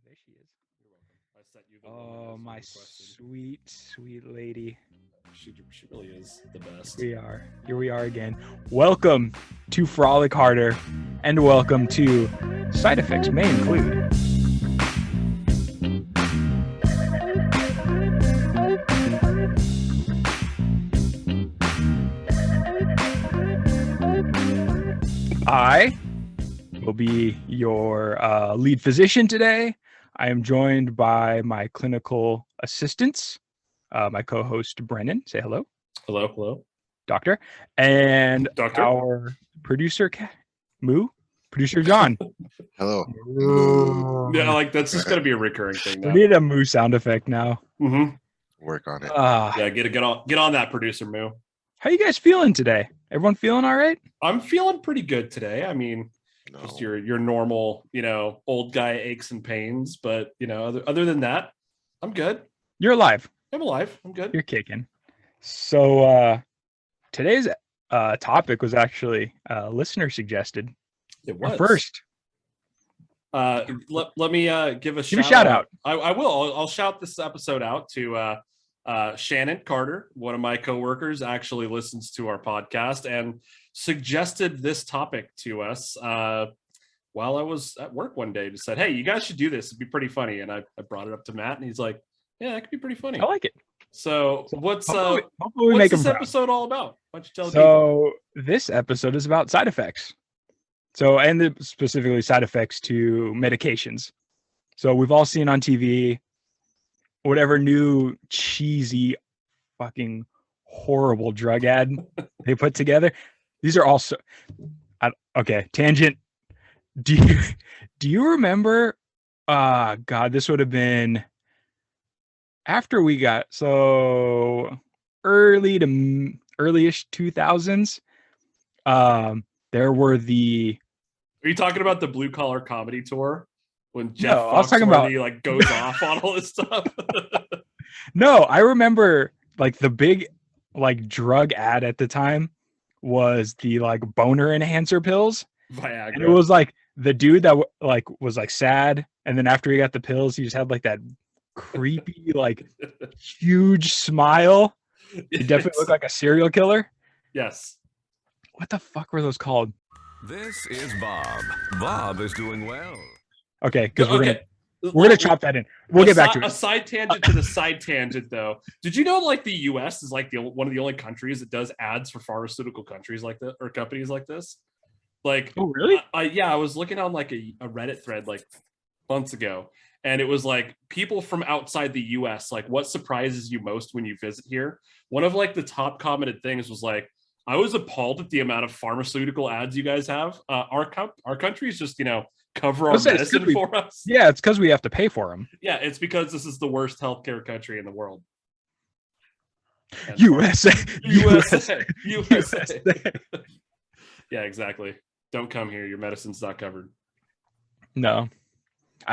There she is. You're welcome. I sent you the Oh, my sweet, sweet lady. She really is the best. We are. Here we are again. Welcome to Frolic Harder, and welcome to Side Effects May Include. I will be your lead physician today. I am joined by my clinical assistants, my co-host Brennan. Say hello. Hello. Doctor. And Doctor. Our producer Moo, producer John. Hello. Yeah, like that's just gonna be a recurring thing now. We need a Moo sound effect now. Mm-hmm. Work on it. Yeah, get on that, producer Moo. How you guys feeling today? Everyone feeling all right? I'm feeling pretty good today. I mean, No. just your normal, old guy aches and pains, but other than that, I'm good. You're alive. I'm alive. I'm good. You're kicking. So today's topic was actually listener suggested. It was First. Let me give a shout out. I will. I'll shout this episode out to Shannon Carter. One of my coworkers actually listens to our podcast and suggested this topic to us while I was at work one day. Just said, "Hey, you guys should do this. It'd be pretty funny." And I brought it up to Matt, and he's like, "Yeah, that could be pretty funny." I like it. So what's hopefully we make this proud. episode all about? Why don't you tell people? This episode is about side effects. And specifically side effects to medications. So we've all seen on TV whatever new cheesy fucking horrible drug ad they put together. These are also okay, tangent. Do you remember God, this would have been after we got early to early-ish 2000s. There were the Are you talking about the blue collar comedy tour when Jeff Foxworthy like goes off on all this stuff? No, I remember like the big like drug ad at the time was the like boner enhancer pills. Viagra. And it was like the dude that was like sad, and then after he got the pills, he just had like that creepy like huge smile. He definitely looked like a serial killer. Yes. What the fuck were those called? This is Bob. Bob is doing well. Okay, because we're gonna chop that in. We'll get back to it. A side tangent to the side tangent, though. Did you know like the U.S. is like one of the only countries that does ads for pharmaceutical countries like that or companies like this? Like, oh really? I was looking on like a Reddit thread like months ago, and it was like people from outside the U.S. like what surprises you most when you visit here. One of like the top commented things was like, I was appalled at the amount of pharmaceutical ads you guys have. Our country is just, cover our medicine for us. Yeah, it's because we have to pay for them. Yeah, it's because this is the worst healthcare country in the world. USA. Yeah, exactly. Don't come here. Your medicine's not covered. No.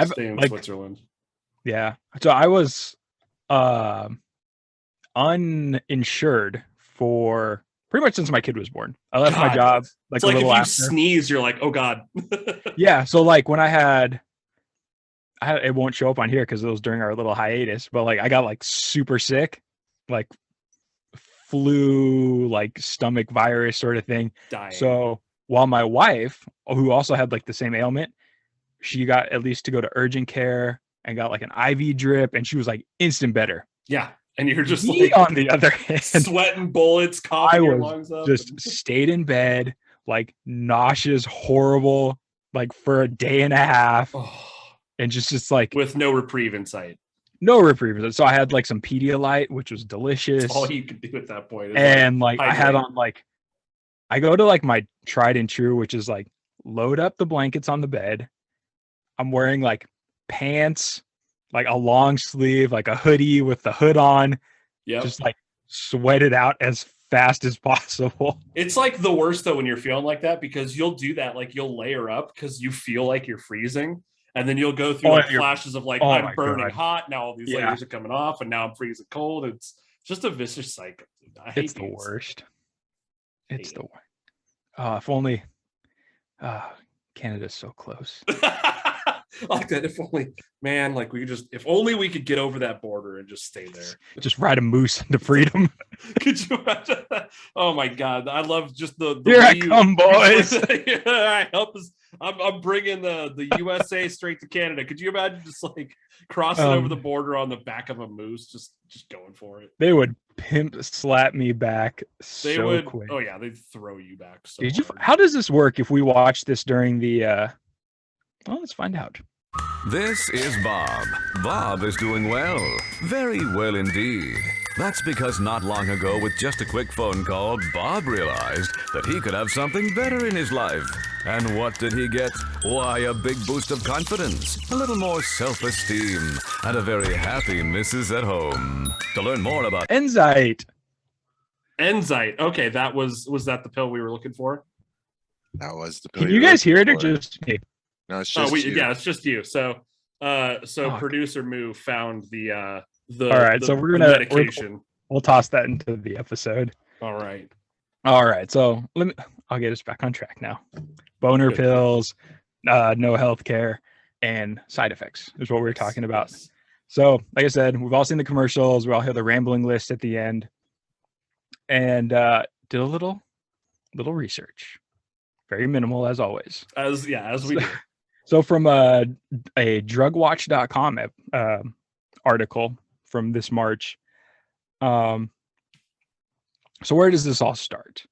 Stay in Switzerland. Yeah. So I was uninsured for pretty much since my kid was born. I left my job like it's like if you after. Sneeze, you're like, oh God. Yeah. So like when I had it won't show up on here because it was during our little hiatus, but like I got like super sick, like flu, like stomach virus sort of thing. Dying. So while my wife, who also had like the same ailment, she got at least to go to urgent care and got like an IV drip, and she was like instant better. Yeah. And you're just like, on the other hand, sweating bullets, coughing your lungs up. Just stayed in bed, like nauseous, horrible, like for a day and a half, and just like with no reprieve in sight. No reprieve. So I had like some Pedialyte, which was delicious. That's all you could do at that point. And like I had on like, I go to like my tried and true, which is like load up the blankets on the bed. I'm wearing like pants, like a long sleeve, like a hoodie with the hood on. Yeah. Just like sweat it out as fast as possible. It's like the worst though when you're feeling like that, because you'll do that, like you'll layer up because you feel like you're freezing, and then you'll go through like flashes of like I'm burning hot, now all these layers are coming off, and now I'm freezing cold. It's just a vicious cycle. I hate it's the worst. It's the worst. If only Canada's so close. Like that. If only, man, like if only we could get over that border and just stay there. Just ride a moose into freedom. Could you imagine that? Oh my God. I love just the Here I come, boys. Yeah, help us. I'm bringing the USA straight to Canada. Could you imagine just like crossing over the border on the back of a moose, just going for it? They would pimp slap me back They so would. quick. Oh yeah, they'd throw you back. So Did you? hard. How does this work if we watch this during the? Well, let's find out. This is Bob. Bob is doing well. Very well indeed. That's because not long ago, with just a quick phone call, Bob realized that he could have something better in his life. And what did he get? Why, a big boost of confidence, a little more self-esteem, and a very happy missus at home. To learn more about Enzyte. Enzyte. Okay, was that the pill we were looking for? That was the pill. Can you guys hear it or just me? No, it's just you. Yeah, it's just you. So producer Moo found the all right, so we're gonna medication. We'll toss that into the episode. All right. So I'll get us back on track now. Boner Good. pills, no health care, and side effects is what we were talking about. Yes. So, like I said, we've all seen the commercials. We all hear the rambling list at the end, and did a little research. Very minimal as always. As we do. So from a drugwatch.com article from this March. So where does this all start?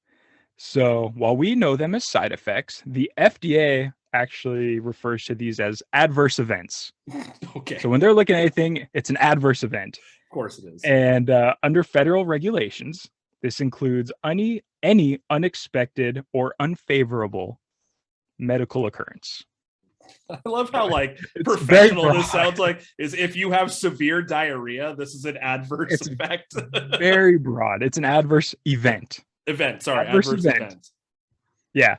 So while we know them as side effects, the FDA actually refers to these as adverse events. Okay. So when they're looking at anything, it's an adverse event. Of course it is. And under federal regulations, this includes any unexpected or unfavorable medical occurrence. I love how like It's professional very this broad. sounds like. Is if you have severe diarrhea, this is an adverse It's effect. Very broad. It's an adverse event. Event. Sorry, Adverse adverse event. event. Yeah.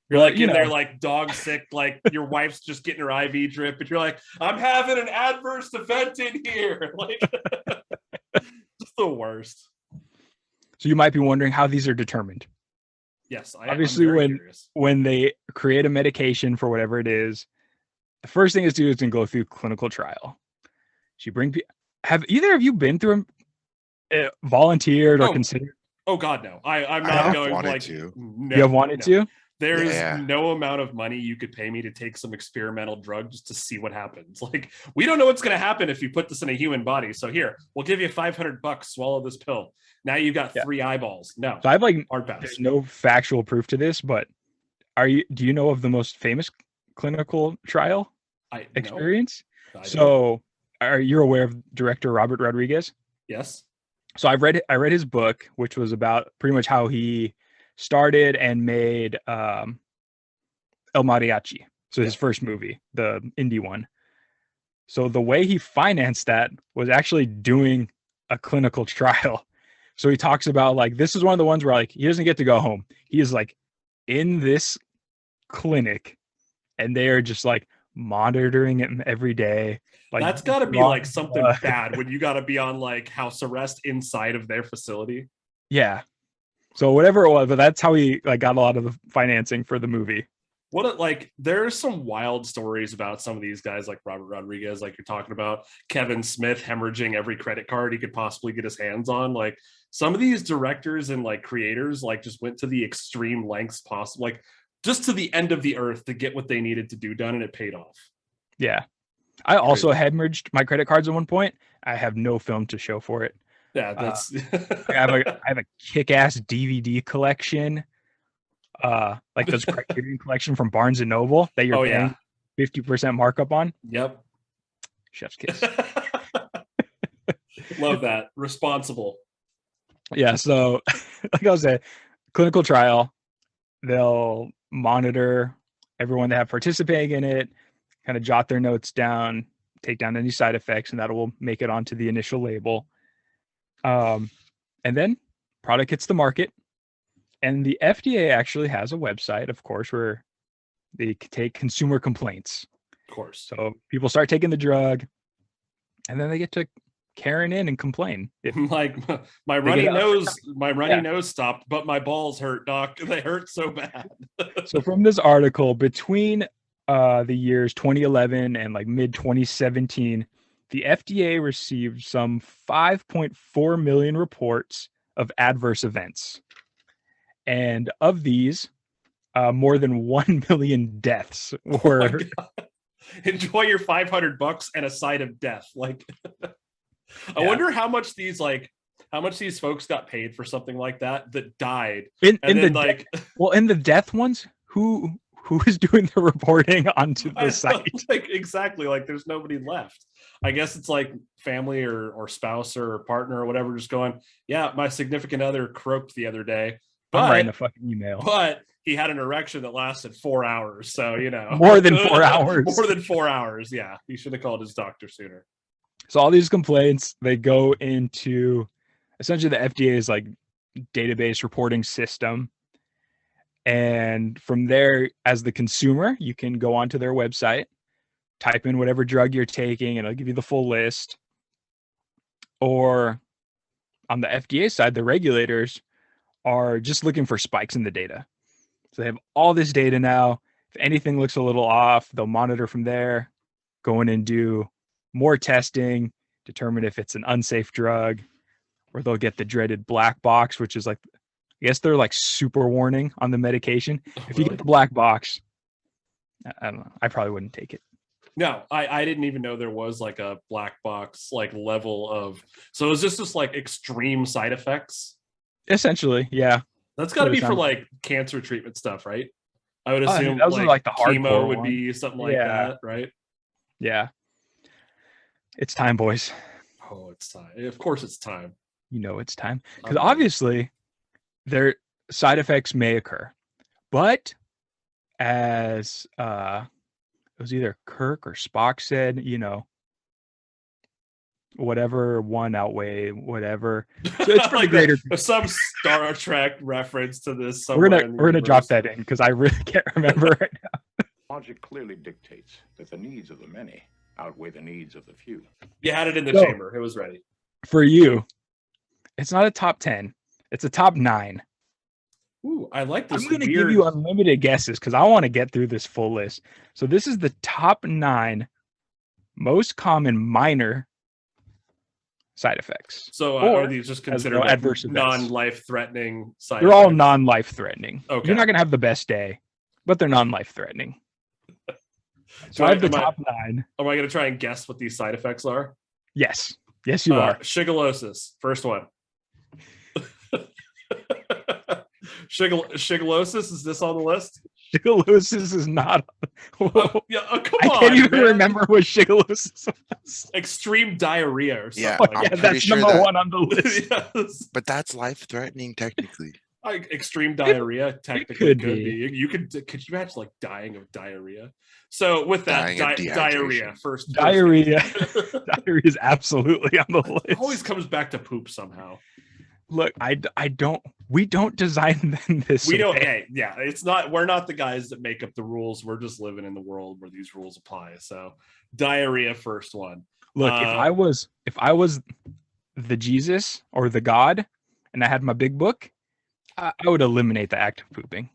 You're like you in there know. like dog sick, like your wife's just getting her IV drip, and you're like, I'm having an adverse event in here. Like just the worst. So you might be wondering how these are determined. Yes, Obviously, I'm very curious. when they create a medication for whatever it is, the first thing is to do is to go through clinical trial. So you bring have either of you been through volunteered or considered? Oh God, no. I'm I not have going wanted like to. no, You have wanted no. to? There's Yeah. no amount of money you could pay me to take some experimental drug just to see what happens. Like, we don't know what's going to happen if you put this in a human body. So here, we'll give you $500. Swallow this pill. Now you've got 3 eyeballs. No, So I've hard pass. there's no factual proof to this, but do you know of the most famous clinical trial experience? No, So are you aware of director Robert Rodriguez? yes. So I read his book, which was about pretty much how he started and made El Mariachi. So his first movie, the indie one. So the way he financed that was actually doing a clinical trial. So he talks about like, this is one of the ones where like, he doesn't get to go home. He is like in this clinic and they are just like monitoring him every day. Like That's got to be like something bad when you got to be on like house arrest inside of their facility. Yeah. So whatever it was, but that's how he like got a lot of the financing for the movie. There's some wild stories about some of these guys like Robert Rodriguez, like you're talking about, Kevin Smith hemorrhaging every credit card he could possibly get his hands on. Like some of these directors and like creators like just went to the extreme lengths possible, like just to the end of the earth to get what they needed to do done, and it paid off. Yeah. I also hemorrhaged my credit cards at one point. I have no film to show for it. Yeah, that's I have a kick-ass DVD collection. Like those Criterion collection from Barnes and Noble that you're paying 50% markup on. Yep. Chef's kiss. Love that. Responsible. Yeah, so like I was saying, clinical trial, they'll monitor everyone that have participating in it, kind of jot their notes down, take down any side effects, and that will make it onto the initial label. And then product hits the market, and the FDA actually has a website, of course, where they take consumer complaints. Of course. So people start taking the drug, and then they get to Karen in and complain. Like my runny nose stopped, but my balls hurt, doc. They hurt so bad. So from this article, between the years 2011 and like mid 2017, the FDA received some 5.4 million reports of adverse events. And of these, more than 1 million deaths were. Enjoy your $500 and a side of death. Like, I wonder how much these folks got paid for something like that died. In the death ones, who is doing the reporting onto the site? Like, exactly. Like, there's nobody left. I guess it's like family or spouse or partner or whatever, just going, yeah, my significant other croaked the other day. But, I'm writing a fucking email. But he had an erection that lasted 4 hours. So, more than 4 hours. More than 4 hours. Yeah. He should have called his doctor sooner. So all these complaints, they go into essentially the FDA's like database reporting system. And from there, as the consumer, you can go onto their website, type in whatever drug you're taking, and it'll give you the full list. Or on the FDA side, the regulators are just looking for spikes in the data. So they have all this data now. If anything looks a little off, they'll monitor from there, go in and do more testing, determine if it's an unsafe drug, or they'll get the dreaded black box, which is like, I guess they're like super warning on the medication. If you get the black box, I don't know. I probably wouldn't take it. No, I didn't even know there was like a black box like level of. So is this just like extreme side effects? Essentially, yeah. That's got to be for like cancer treatment stuff, right? I would assume those are like the chemo would one. be something like that, right? Yeah. It's time, boys. Oh, it's time. Of course it's time. It's time. Because obviously their side effects may occur. But as it was either Kirk or Spock said, whatever one outweigh whatever. So it's for like the greater. Some Star Trek reference to this. We're gonna drop that in because I really can't remember right now. Logic clearly dictates that the needs of the many outweigh the needs of the few. You had it in the chamber. It was ready. For you, it's not a top 10. It's a top 9. Ooh, I like this. I'm going to give you unlimited guesses because I want to get through this full list. So this is the top 9 most common minor side effects. So are these just considered adverse non-life-threatening side They're effects? all non-life-threatening. Okay. You're not going to have the best day, but they're non-life-threatening. So I have the top 9. Am I going to try and guess what these side effects are? Yes. Yes, you are. Shigellosis. First one. Shigellosis, is this on the list? Shigellosis is not. Come on. I can't even remember what shigellosis was. Extreme diarrhea or something. Yeah, like that. That's number 1 on the list. Yes. But that's life-threatening, technically. Extreme diarrhea technically could be. You could you imagine like dying of diarrhea? So with that, diarrhea first. Diarrhea is absolutely on the list. It always comes back to poop somehow. Look, we don't design them this way. We don't. Hey, yeah, it's not. We're not the guys that make up the rules. We're just living in the world where these rules apply. So, diarrhea, first one. Look, if I was the Jesus or the God, and I had my big book, I would eliminate the act of pooping.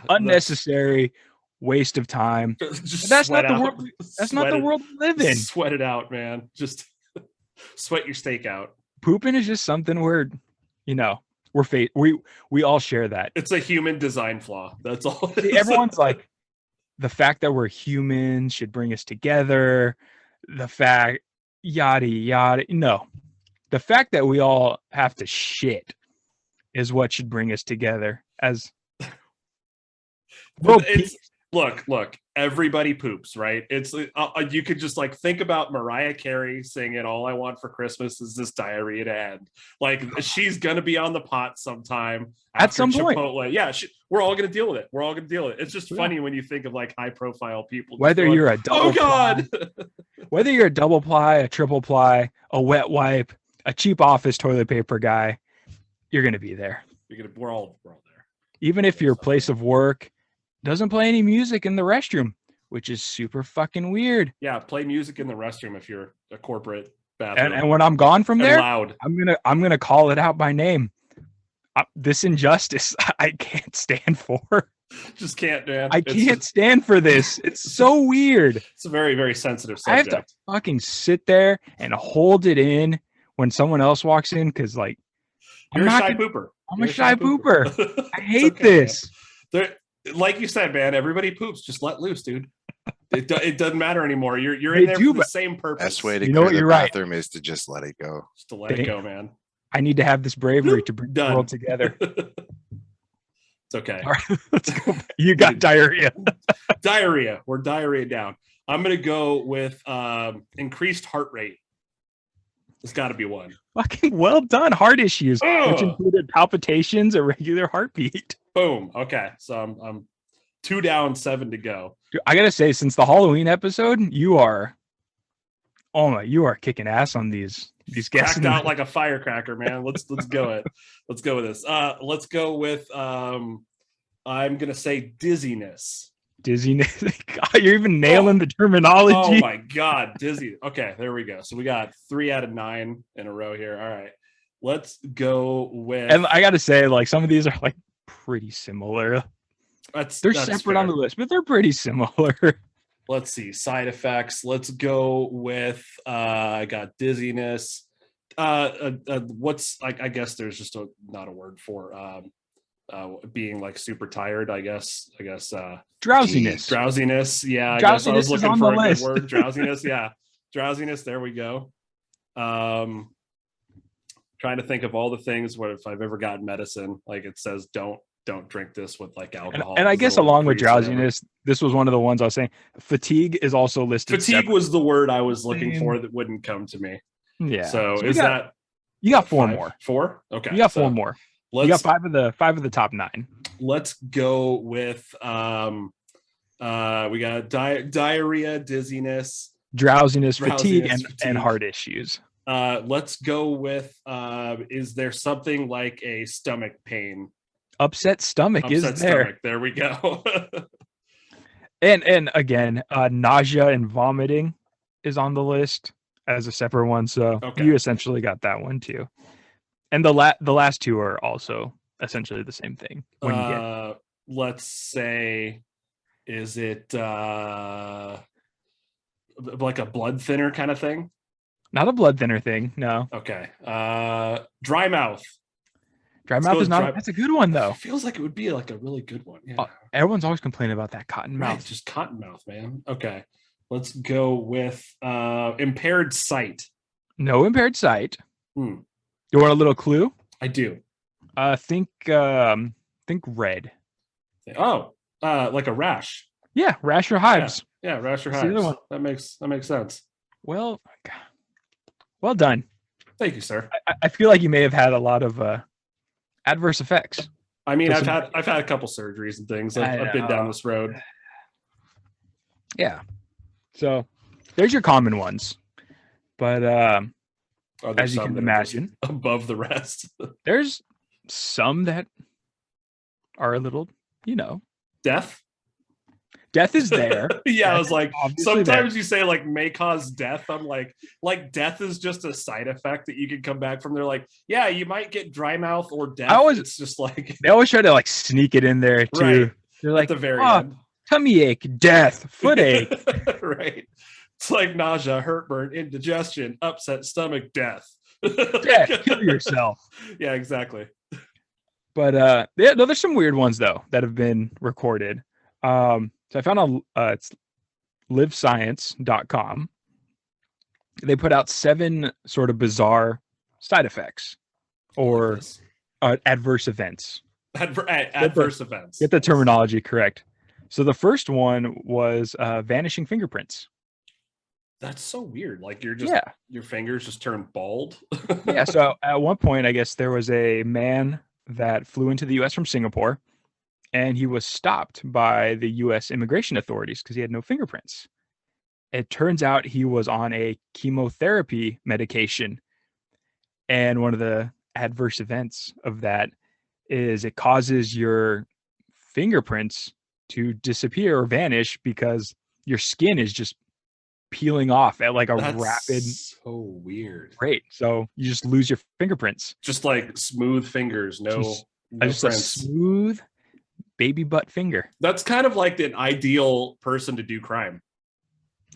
Unnecessary waste of time. That's not the world. That's not the world we live in. Sweat it out, man. Just sweat your steak out. Pooping is just something where, we all share that. It's a human design flaw. That's all. See, everyone's like, the fact that we're humans should bring us together. The fact, yada yada. No, the fact that we all have to shit is what should bring us together. As look, everybody poops, right? It's you could just like think about Mariah Carey singing "All I Want for Christmas Is This Diarrhea to End." Like she's gonna be on the pot sometime at some point. Yeah, we're all gonna deal with it. It's just funny when you think of like high-profile people. Whether you're a double whether you're a double ply, a triple ply, a wet wipe, a cheap office toilet paper guy, you're gonna be there. We're all there. Even if your place of work doesn't play any music in the restroom, which is super fucking weird. Yeah, play music in the restroom if you're a corporate bathroom. And when I'm gone from there, loud. I'm gonna call it out by name. This injustice I can't stand for. Just can't, man. I can't stand for this. It's so weird. It's a very, very sensitive I have subject. to fucking sit there and hold it in when someone else walks in because, like, You're a shy pooper. I'm You're a shy pooper. I hate okay, this. Like you said, man, everybody poops. Just let loose, dude. It doesn't matter anymore. You're They in there do, for the but same purpose. Best way to You know clear what, the you're right. bathroom is to just let it go. Just to let it go, man. I need to have this bravery to bring the Done. world together. It's okay. All right, let's go. You got diarrhea. Diarrhea. We're diarrhea down. I'm gonna go with increased heart rate. There's got to be one. Fucking well done. Heart issues, which Ugh. included palpitations, irregular heartbeat. Boom. Okay, so I'm 2 down, 7 to go. Dude, I gotta say, since the Halloween episode, you are kicking ass on these guests. Cracked out like a firecracker, man. Let's go it. Let's go with this. Let's go with I'm gonna say dizziness. Dizziness. God, you're even nailing the terminology. Oh my god, dizzy. Okay, there we go. So we got 3 out of 9 in a row here. All right, let's go with. And I gotta say, like, some of these are like pretty similar. They're separate fair. on the list, but they're pretty similar. Let's see, side effects. Let's go with I got dizziness. What's I guess there's just not a word for being like super tired. I guess Drowsiness. drowsiness. Yeah, I Drowsiness guess I was is looking on for the a list. good word. Drowsiness. Yeah, drowsiness. There we go. Trying to think of all the things where if I've ever gotten medicine, like it says don't drink this with like alcohol. And I guess it'll along with increase whatever. drowsiness, this was one of the ones I was saying. Fatigue is also listed. Fatigue separate. was the word I was looking Same. for that wouldn't come to me. Yeah. So we is got- that you got 4 5? more? 4? Okay. You got so 4 more. You Let's got five of the top 9. let's go with we got diarrhea, dizziness, Drowsiness, fatigue, Drowsiness, and fatigue. heart issues. let's go with is there something like a stomach pain? Upset stomach Upset is there. stomach. There we go. And again, nausea and vomiting is on the list as a separate one. So Okay. you essentially got that one too. And the last 2 are also essentially the same thing. When you get Let's say, is it like a blood thinner kind of thing? not a blood thinner thing, no. Okay. Dry mouth. Dry Let's mouth go is with not. dry- That's a good one though. Feels like it would be like a really good one. Yeah. Everyone's always complaining about that cotton Right, mouth. just cotton mouth, man. Okay. Let's go with impaired sight. No impaired sight. Hmm. You want a little clue? I do. Think red. Oh, like a rash. Yeah, rash or hives. Yeah, rash or That's the other hives. one. That makes sense. Well done. Thank you, sir. I feel like you may have had a lot of adverse effects. I mean, Doesn't- I've had a couple surgeries and things. I I've been down know. this road. Yeah. So there's your common ones. But Are there as you some can that are just imagine, above the rest. there's some that are a little, Death. death is there. Yeah, I Death was is like, obviously sometimes you say like may cause death. I'm like death is just a side effect that you can come back from. They're like, yeah, you might get dry mouth or death. It's just like They always try to like sneak it in there too. Right. They're at like, the very "Oh, end. tummy ache, death, foot ache. Right. It's like nausea, heartburn, indigestion, upset stomach, death. Death, kill yourself. Yeah, exactly. But yeah, no, there's some weird ones though that have been recorded. So I found it's livescience.com. They put out 7 sort of bizarre side effects or adverse events. Adverse events. Get the terminology correct. So the first one was vanishing fingerprints. That's so weird. Like your fingers just turn bald. Yeah. So at one point, I guess there was a man that flew into the U.S. from Singapore, and he was stopped by the U.S. immigration authorities because he had no fingerprints. It turns out he was on a chemotherapy medication, and one of the adverse events of that is it causes your fingerprints to disappear or vanish because your skin is just peeling off at like a That's rapid so weird. rate. So you just lose your fingerprints. Just like smooth fingers, no Just a prints. smooth, baby butt finger. That's kind of like an ideal person to do crime.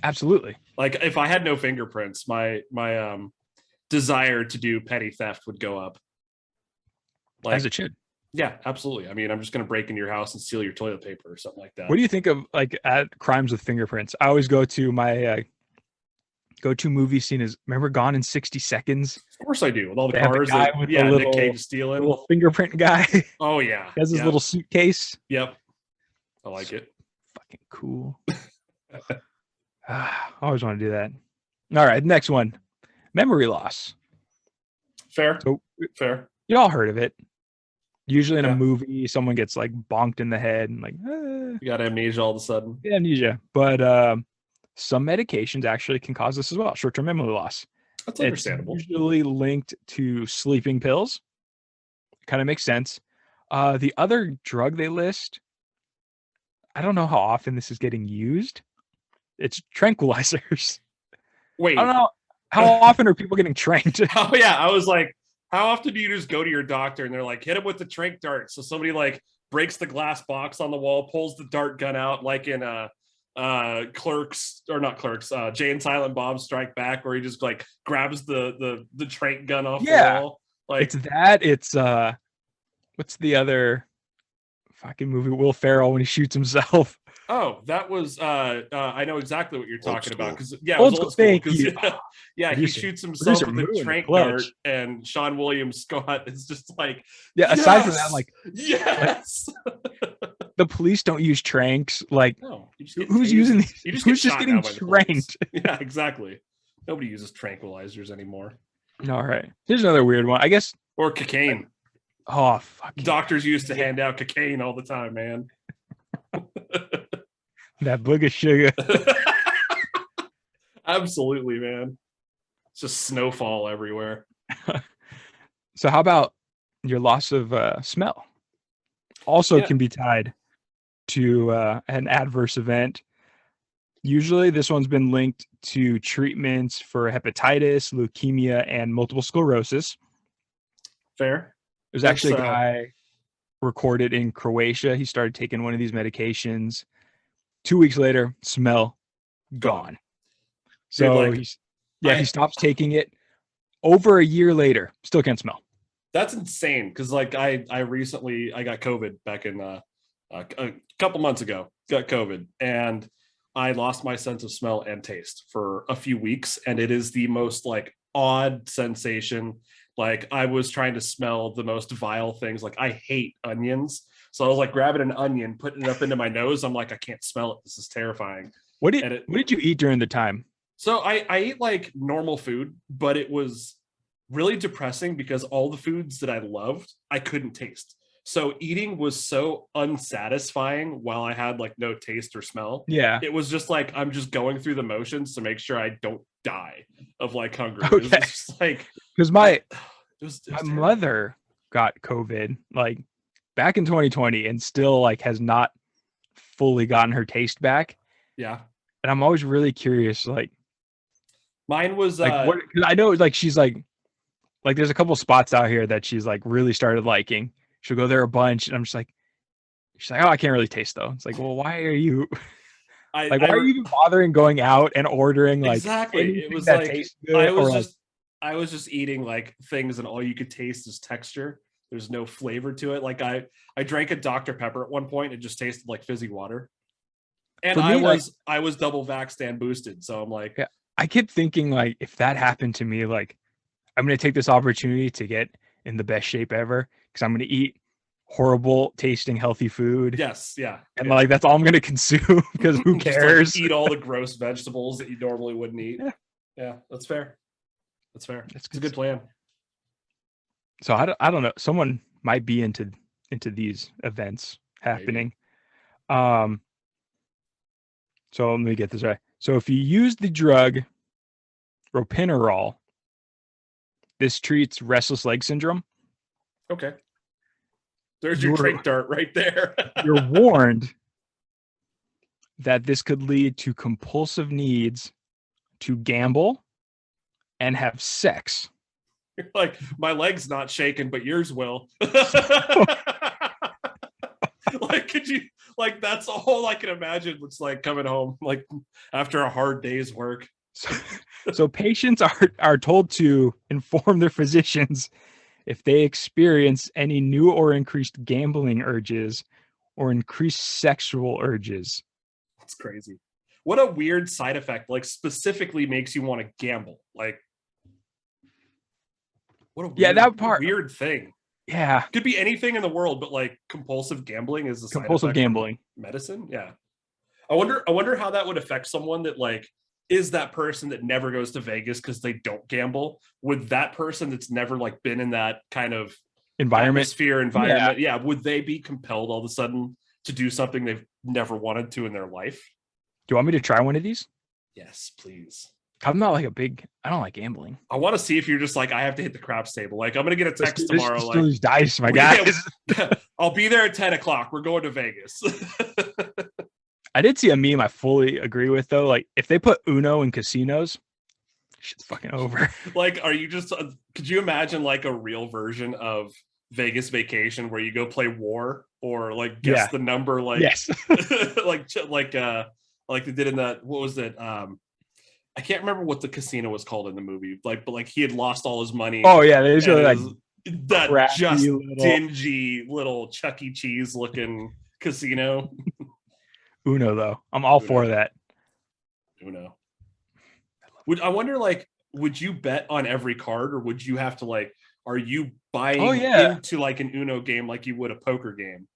Absolutely. Like if I had no fingerprints, my desire to do petty theft would go up. Like, As it should. Yeah, absolutely. I mean, I'm just going to break into your house and steal your toilet paper or something like that. What do you think of like at crimes with fingerprints? I always go to my go-to movie scene is, remember Gone in 60 Seconds? Of course I do. With all the They have the cars guy that with the Nick little- Cage is stealing. Little fingerprint guy. Oh yeah. He has his Yep. little suitcase. Yep. I like it. Fucking cool. I always want to do that. All right, next one. Memory loss. Fair. So Fair. you all heard of it. Usually in Yeah. a movie, someone gets like bonked in the head and like You got amnesia all of a sudden. amnesia. But some medications actually can cause this as well. Short-term memory loss. That's understandable. It's usually linked to sleeping pills. Kind of makes sense. The other drug they list, I don't know how often this is getting used. It's tranquilizers. Wait. I don't know how often are people getting tranked. Oh yeah, I was like, how often do you just go to your doctor and they're like, hit him with the trank dart? So somebody like breaks the glass box on the wall, pulls the dart gun out, like in Clerks, or not Clerks, Jay and Silent Bob Strike Back, where he just like grabs the trank gun off the wall. Like It's that. It's what's the other fucking movie? Will Ferrell when he shoots himself. oh, that was I know exactly what you're Old talking about, school. because yeah, it Old was school, old school. thank 'Cause, you. yeah, he Producer- shoots himself Producer with Moo in the the trank clutch. dart, and Sean William Scott is just like, Yeah. Aside from that, yes! like yes. the police don't use tranks. Like No, you just get who's tased. using these? You just Who's get just shot getting now by the police. tranked? Yeah, exactly. Nobody uses tranquilizers anymore. All right. Here's another weird one. I guess. Or cocaine. Oh fuck. Doctors used to hand out cocaine all the time, man. That booger sugar. Absolutely, man. It's just snowfall everywhere. So how about your loss of smell? Also Yeah. can be tied to an adverse event. Usually this one's been linked to treatments for hepatitis, leukemia, and multiple sclerosis. Fair. There's actually a That's, guy recorded in Croatia. He started taking one of these medications. 2 weeks later, smell gone. So like, he I- stops taking it. Over a year later, still can't smell. That's insane. Because like I recently I got COVID back in a couple months ago. Got COVID, and I lost my sense of smell and taste for a few weeks, and it is the most like odd sensation. Like I was trying to smell the most vile things. Like I hate onions, so I was like grabbing an onion, putting it up into my nose. I'm like, I can't smell it. This is terrifying. What And it- did you eat during the time? So I ate like normal food, but it was really depressing because all the foods that I loved, I couldn't taste. So eating was so unsatisfying while I had like no taste or smell. Yeah. It was just like I'm just going through the motions to make sure I don't die of like hunger. It was Okay. just like Because my it was my terrible. mother got COVID like back in 2020 and still like has not fully gotten her taste back. Yeah. And I'm always really curious, like Mine was what, 'cause I know like she's like there's a couple spots out here that she's like really started liking. She'll go there a bunch, and I'm just like, she's like, oh, I can't really taste though. It's like, well, why are you I, like, I why are you even bothering going out and ordering like exactly. It anything was that like tastes good? I was just eating like things, and all you could taste is texture. There's no flavor to it. Like I drank a Dr. Pepper at one point. It just tasted like fizzy water. And For me, I was double vaxxed and boosted. So I'm like, Yeah. I kept thinking like if that happened to me, like I'm gonna take this opportunity to get in the best shape ever because I'm gonna eat horrible tasting healthy food. yes, yeah. And yeah. like that's all I'm gonna consume because who Just, like, cares? eat all the gross vegetables that you normally wouldn't eat. Yeah. Yeah, that's fair. That's fair. That's It's a good plan. So I don't know. Someone might be into these events happening. So let me get this right. So if you use the drug ropinirole, this treats restless leg syndrome. Okay. There's your You're- drink dart right there. You're warned that this could lead to compulsive needs to gamble and have sex. Like, my leg's not shaking, but yours will. Like, could you, like, that's all I can imagine. It's like coming home, like, after a hard day's work. So patients are told to inform their physicians if they experience any new or increased gambling urges or increased sexual urges. It's crazy. What a weird side effect, like, specifically makes you want to gamble. Like, what a weird, that part. weird thing. Yeah. Could be anything in the world, but like compulsive gambling is a side Compulsive effect gambling. from medicine. Yeah. I wonder how that would affect someone that, like, is that person that never goes to Vegas because they don't gamble. Would that person that's never, like, been in that kind of environment, yeah, would they be compelled all of a sudden to do something they've never wanted to in their life? Do you want me to try one of these? Yes, please. I'm not like I don't like gambling. I want to see if you're just like, I have to hit the craps table. Like, I'm going to get a text tomorrow. Let's like, do these dice, my guys. I'll be there at 10 o'clock. We're going to Vegas. I did see a meme I fully agree with, though. Like, if they put Uno in casinos, shit's fucking over. Like, are you just, could you imagine like a real version of Vegas Vacation where you go play War or like guess the number? Like, yes. like they did in that, what was it? I can't remember what the casino was called in the movie. Like, but like he had lost all his money. Oh yeah, they really like that just dingy little Chuck E. Cheese looking casino. Uno though, I'm all for that. Uno. I wonder, like, would you bet on every card, or would you have to, like, are you buying into like an Uno game like you would a poker game?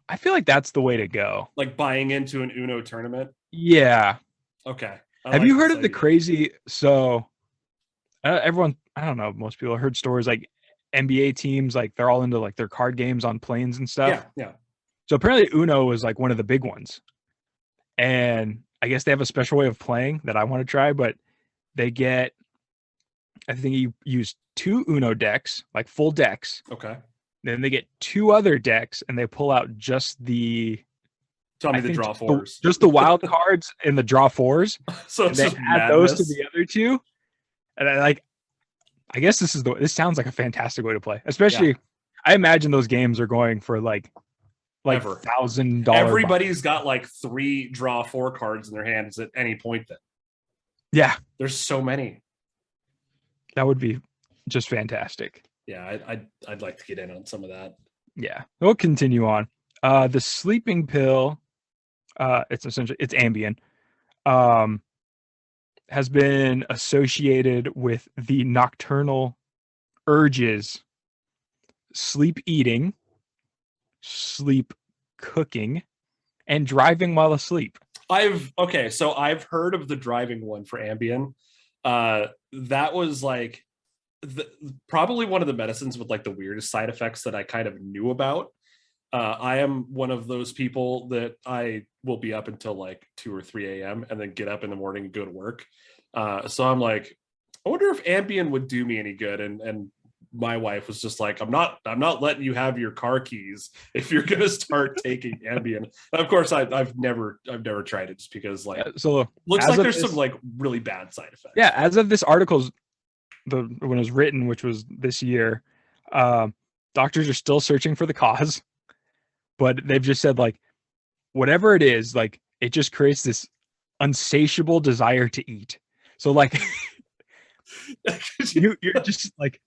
I feel like that's the way to go. Like buying into an Uno tournament. Yeah. Okay. Have you heard of the crazy? So everyone, I don't know, most people have heard stories like NBA teams, like they're all into like their card games on planes and stuff. Yeah. So apparently Uno is like one of the big ones. And I guess they have a special way of playing that I want to try, but they get, I think you use 2 Uno decks, like full decks. Okay. Then they get 2 other decks and they pull out just the, tell me the draw 4s. Just the wild cards in the draw 4s. So it's they just add madness. those to the other 2. And I guess this sounds like a fantastic way to play. Especially, I imagine those games are going for like $1,000. Everybody's got like 3 draw 4 cards in their hands at any point. Then, yeah, there's so many. That would be just fantastic. Yeah, I'd like to get in on some of that. Yeah, we'll continue on. The sleeping pill, it's Ambien, has been associated with the nocturnal urges, sleep eating, sleep cooking, and driving while asleep. I've heard of the driving one for Ambien. That was like probably one of the medicines with like the weirdest side effects that I kind of knew about. I am one of those people that I will be up until like 2 or 3 a.m. and then get up in the morning and go to work. So I'm like, I wonder if Ambien would do me any good. And my wife was just like, I'm not letting you have your car keys if you're going to start taking Ambien. And of course, I've never tried it just because like, so looks like there's some like really bad side effects. Yeah. As of this article's, when it was written, which was this year, doctors are still searching for the cause. But they've just said, like, whatever it is, like, it just creates this insatiable desire to eat. So, like, you're just, like,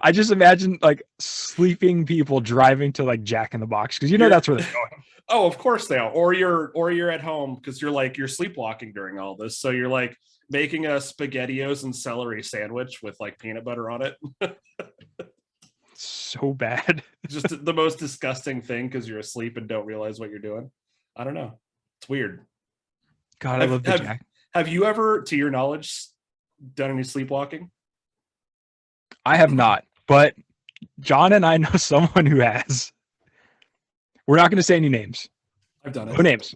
I just imagine, like, sleeping people driving to, like, Jack in the Box. Because, that's where they're going. Oh, of course they are. Or you're at home because you're sleepwalking during all this. So you're, like, making a SpaghettiOs and celery sandwich with, like, peanut butter on it. So bad. Just the most disgusting thing because you're asleep and don't realize what you're doing. I don't know. It's weird. God, I love the Jack. Have you ever, to your knowledge, done any sleepwalking? I have not, but John and I know someone who has. We're not going to say any names. I've done it. No names.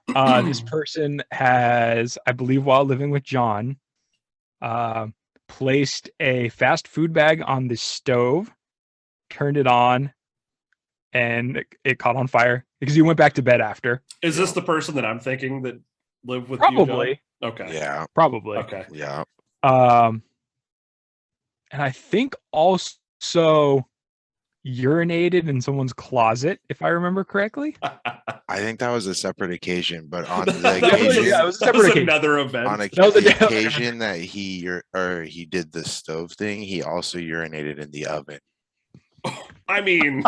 This person has, I believe, while living with John, placed a fast food bag on the stove, turned it on, and it caught on fire because he went back to bed after. Is this the person that I'm thinking that lived with Probably. you, John? Okay. Yeah. Probably. Okay. Yeah. And I think also urinated in someone's closet, if I remember correctly. I think that was a separate occasion, but on the That occasion, Yeah, it was a that separate was occasion. another event. on That was a the different- occasion that he did the stove thing, he also urinated in the oven. I mean,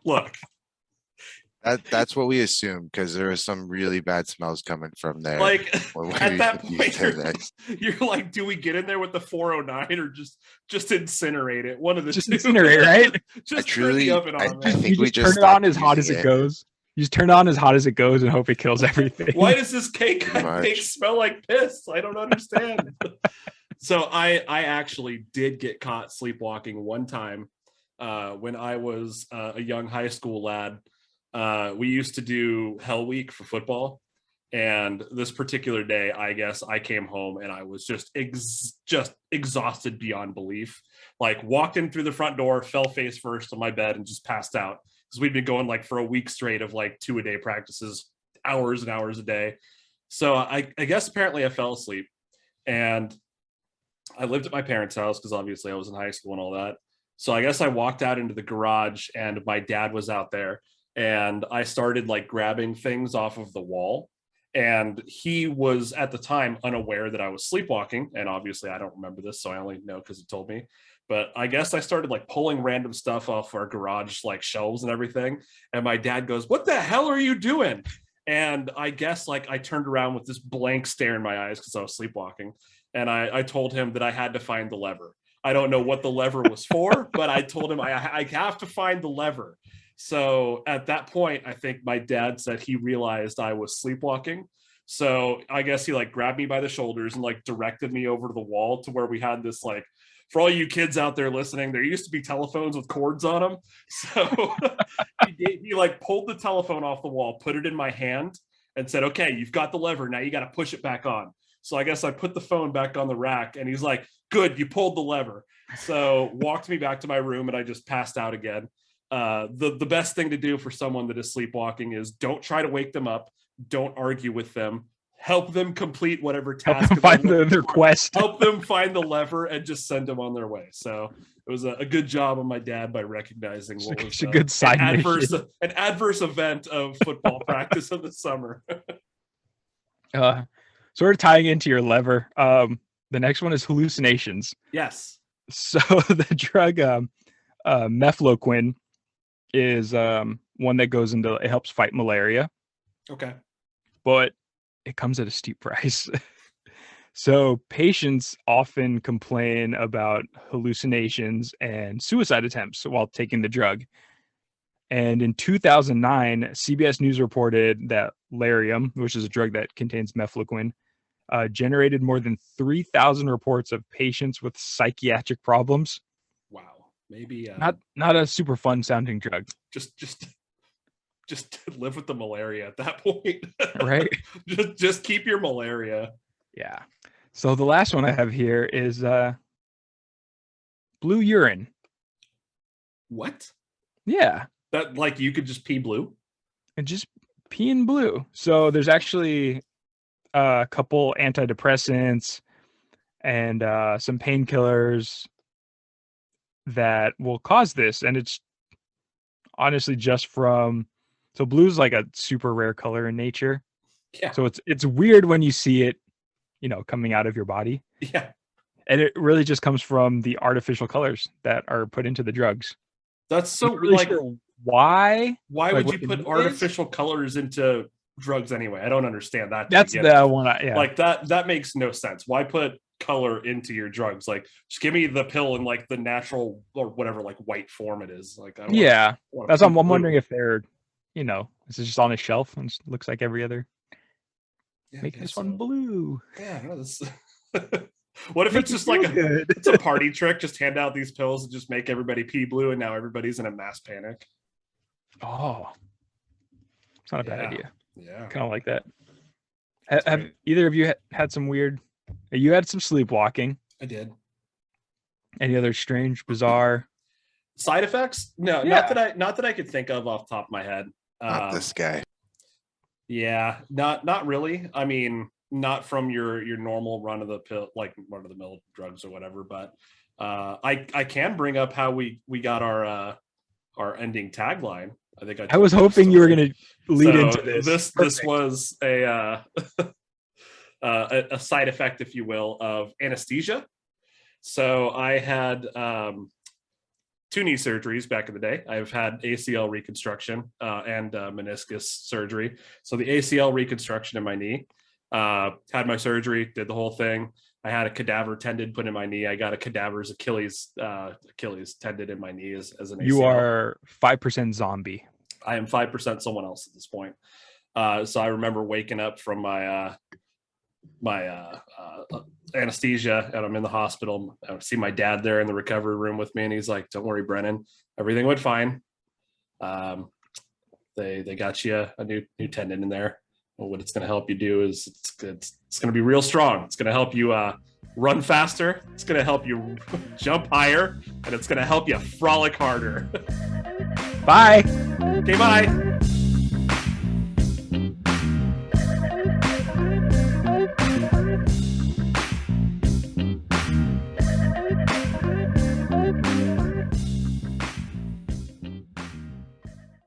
look, That's what we assumed because there was some really bad smells coming from there. like when at we that used point, to you're like, do we get in there with the 409 or just incinerate it? One of the Just two. incinerate, right? Just I turn truly- the oven I on, man. think You we just just turn it on stopped as hot as using it goes. You just turn it on as hot as it goes and hope it kills everything. Why does this cake Pretty much. smell like piss? I don't understand. So I actually did get caught sleepwalking one time when I was a young high school lad. We used to do Hell Week for football, and this particular day, I guess I came home and I was just exhausted beyond belief. Like walked in through the front door, fell face first on my bed, and just passed out because we'd been going like for a week straight of like 2-a-day practices, hours and hours a day. So I guess apparently I fell asleep, and I lived at my parents' house because obviously I was in high school and all that. So I guess I walked out into the garage and my dad was out there, and I started like grabbing things off of the wall. And he was at the time unaware that I was sleepwalking. And obviously I don't remember this, so I only know because he told me. But I guess I started like pulling random stuff off our garage, like shelves and everything. And my dad goes, "What the hell are you doing?" And I guess like I turned around with this blank stare in my eyes because I was sleepwalking. And I told him that I had to find the lever. I don't know what the lever was for, but I told him I have to find the lever. So at that point, I think my dad said he realized I was sleepwalking. So I guess he like grabbed me by the shoulders and like directed me over to the wall to where we had this like, for all you kids out there listening, there used to be telephones with cords on them. So he like pulled the telephone off the wall, put it in my hand and said, "Okay, you've got the lever. Now you got to push it back on." So I guess I put the phone back on the rack and he's like, "Good, you pulled the lever." So walked me back to my room and I just passed out again. The best thing to do for someone that is sleepwalking is don't try to wake them up. Don't argue with them. Help them complete whatever task. Help them find their quest. Help them find the lever and just send them on their way. So it was a good job of my dad by recognizing what was It's a good side an adverse event of football practice in the summer. Sort of tying into your lever. The next one is hallucinations. Yes. So the drug mefloquine is one that goes into, it helps fight malaria, Okay. but it comes at a steep price. So patients often complain about hallucinations and suicide attempts while taking the drug. And in 2009, CBS News reported that Lariam, which is a drug that contains mefloquine, generated more than 3,000 reports of patients with psychiatric problems. Wow. Maybe Not a super fun sounding drug, just live with the malaria at that point. right? just keep your malaria. Yeah. So the last one I have here is blue urine. What? Yeah, That like you could just pee blue? and just pee in blue. So there's actually a couple antidepressants and some painkillers that will cause this, and it's honestly just from, so blue's like a super rare color in nature. Yeah. So it's weird when you see it, coming out of your body, Yeah. and it really just comes from the artificial colors that are put into the drugs. That's so I'm not really like sure why. why like, would what you the put need is? artificial colors into drugs anyway? I don't understand that. to That's begin the with. one. Yeah. Like that makes no sense. Why put color into your drugs? Like just give me the pill in like the natural or whatever like white form it is. Like I don't Yeah. wanna That's pee I'm blue. wondering if they're, this is just on a shelf and it looks like every other. Yeah, I Make guess this one so. blue. Yeah, no, this what if Make it's you just like feel good. it's a party trick? Just hand out these pills and just make everybody pee blue, and now everybody's in a mass panic. Oh, it's not a bad Yeah. idea. Yeah, Kind of like that. That's Have great. either of you had some weird? You had some sleepwalking. I did. Any other strange, bizarre? Side effects? No, Yeah. not that I could think of off the top of my head. Not this guy. Yeah, not really. I mean, not from your normal run of the mill drugs or whatever. But I can bring up how we got our our ending tagline. I think I was hoping you were going to lead into this. This was a side effect, if you will, of anesthesia. So I had 2 knee surgeries back in the day. I've had ACL reconstruction and meniscus surgery. So the ACL reconstruction in my knee, had my surgery, did the whole thing. I had a cadaver tendon put in my knee. I got a cadaver's Achilles tendon in my knee as an ACL. You are 5% zombie. I am 5% someone else at this point. So I remember waking up from my anesthesia, and I'm in the hospital. I see my dad there in the recovery room with me, and he's like, "Don't worry, Brennan, everything went fine. They got you a new tendon in there. Well, what it's going to help you do is it's going to be real strong. It's going to help you run faster. It's going to help you jump higher, and it's going to help you frolic harder." Bye. Okay, bye.